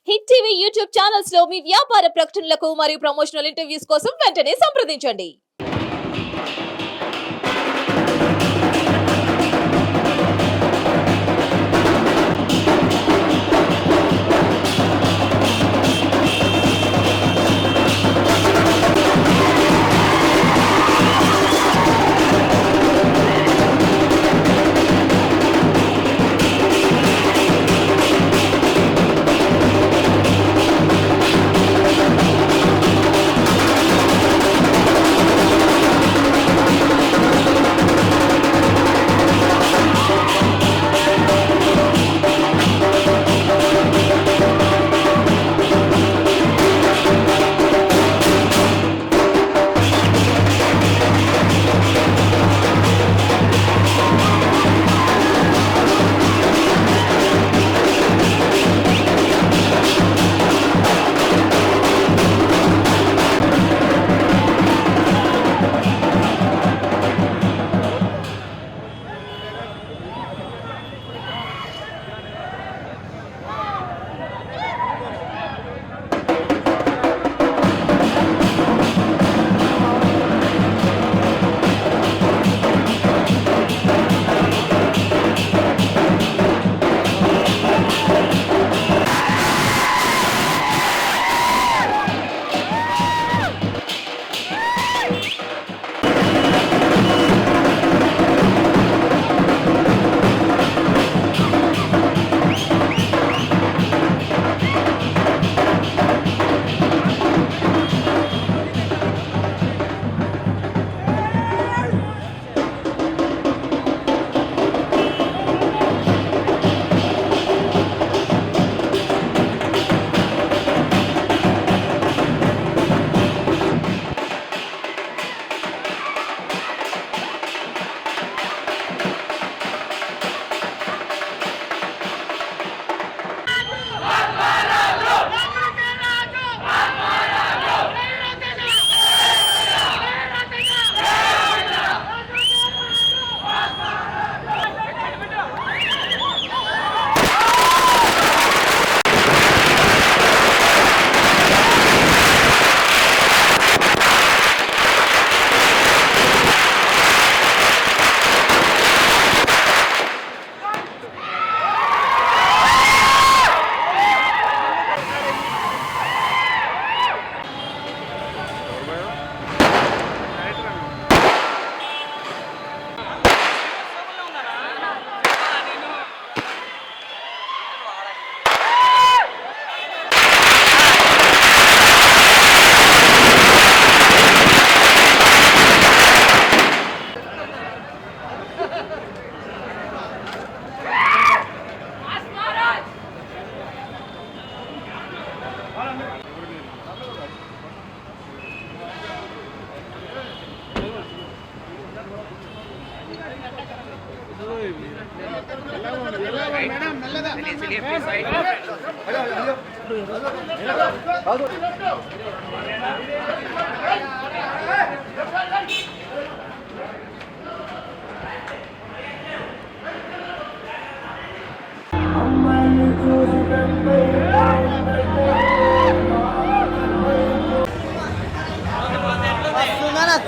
Hit TV YouTube channels లో మీ వ్యాపార ప్రకటనలకు మరియు ప్రమోషనల్ ఇంటర్వ్యూస్ కోసం వెంటనే సంప్రదించండి.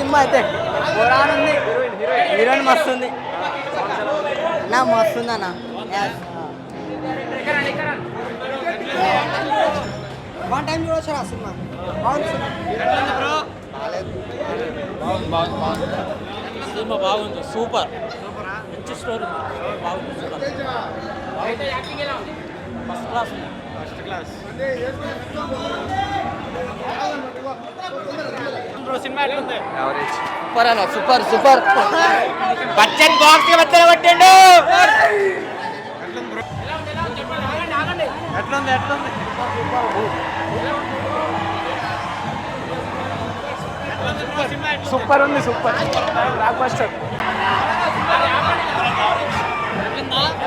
సినిమా అయితే ఉంది, హీరోయిన్ మస్తు ఉంది నా మస్తు ఉంది అన్న. వన్ టైం చూడొచ్చు ఆ సినిమా సినిమా బాగుంది, సూపర్, మంచి స్టోరీ బాగుంది, సూపర్, ఫస్ట్ క్లాస్ సినిమా ఎట్లుంది? సూపర్ అన్న, సూపర్ సూపర్. బడ్జెట్ బాక్స్ వచ్చే పట్టిండు. ఎట్లుంది ఎట్లుంది? సూపర్ ఉంది, సూపర్ బ్లాక్ బస్టర్.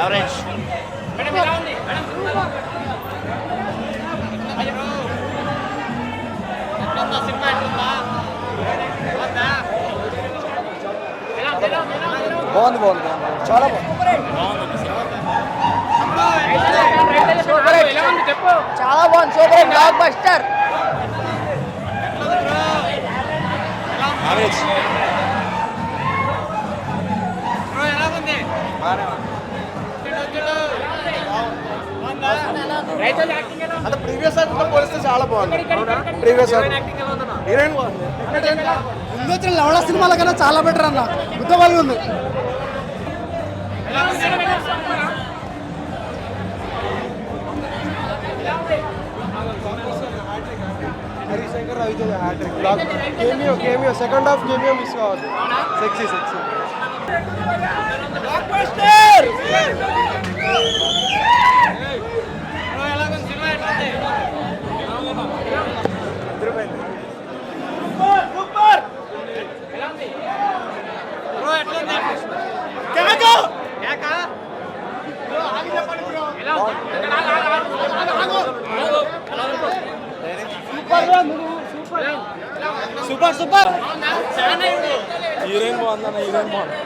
యావరేజ్. బాగుంది బాగుంది చాలా బాగుంది. బాగుంది. చెప్పు. చాలా బాగుంది, super block buster. Average. Bro ఎలా ఉంది? రైతుల యాక్టింగ్ ఎలా ఉంది? అంటే ప్రీవియస్ తో పోలిస్తే చాలా బాగుంది. ప్రీవియస్ యాక్టింగ్ ఎలా ఉందన్న? హీరోయిన్ బాగుంది. ముందు వచ్చిన లవడ సినిమాల కన్నా చాలా బెటర్ అన్న. గుద్దవాళ్ళు ఉంది. Harish Shankar Ravi Teja hat trick. Cameo second half cameo miss కావద్దు. సెక్సీ. బ్రో ఎలా ఉంది? సినిమా ఎట్లా ఉంది? ఎలా ఉంది? బ్రో ఎట్లా ఉంది? కేకా? ఎలా ఉంది? సూపర్. హీరోయిన్ బాగుంది అన్న. హీరోయిన్ బాగుంది.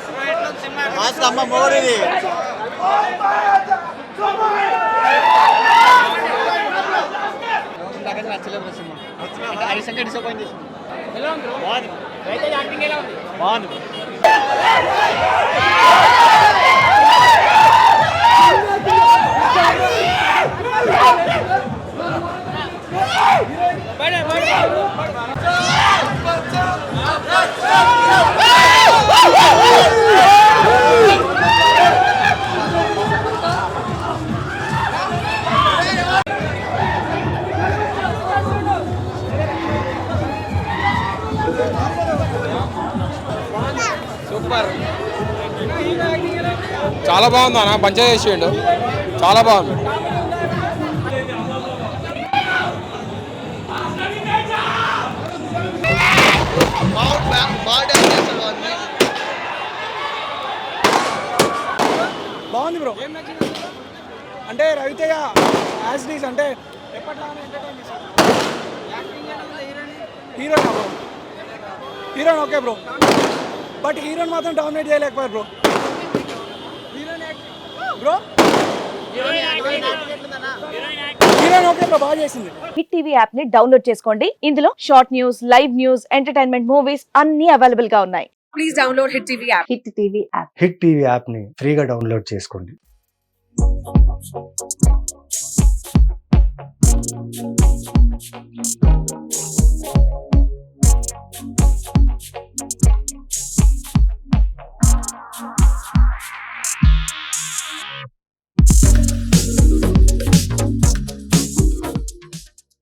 బ్రో ఎట్లా ఉంది సినిమా? మాస్ అమ్మ మోరిది. నచ్చలేదు సినిమా. హరిశంకర్ డిసప్పాయింట్ చేసింది. ఎలా ఉంది? బాగుంది. రైతుల యాక్టింగ్ ఎలా ఉంది? బాగుంది. చాలా బాగుంది అన్న, మంచిగా చేసిండు, చాలా బాగుంది. బాగుంది బ్రో. అంటే రవితేజ యాజ్ డీస్ అంటే ఎప్పట్లానే ఎంటర్టైన్ చేశారు. Heroine bro, heroine okay bro, but heroine మాత్రం డామినేట్ చేయలేకపోయారు bro. Bro heroine okay bro, బాగా చేసింది. హిట్ టీవీ యాప్ ని డౌన్లోడ్ చేసుకోండి. ఇందులో short news, live news, entertainment movies అన్ని అవైలబుల్ గా ఉన్నాయి. Please download hit TV app. Hit TV app. Hit TV యాప్ని ఫ్రీగా డౌన్లోడ్ చేసుకోండి.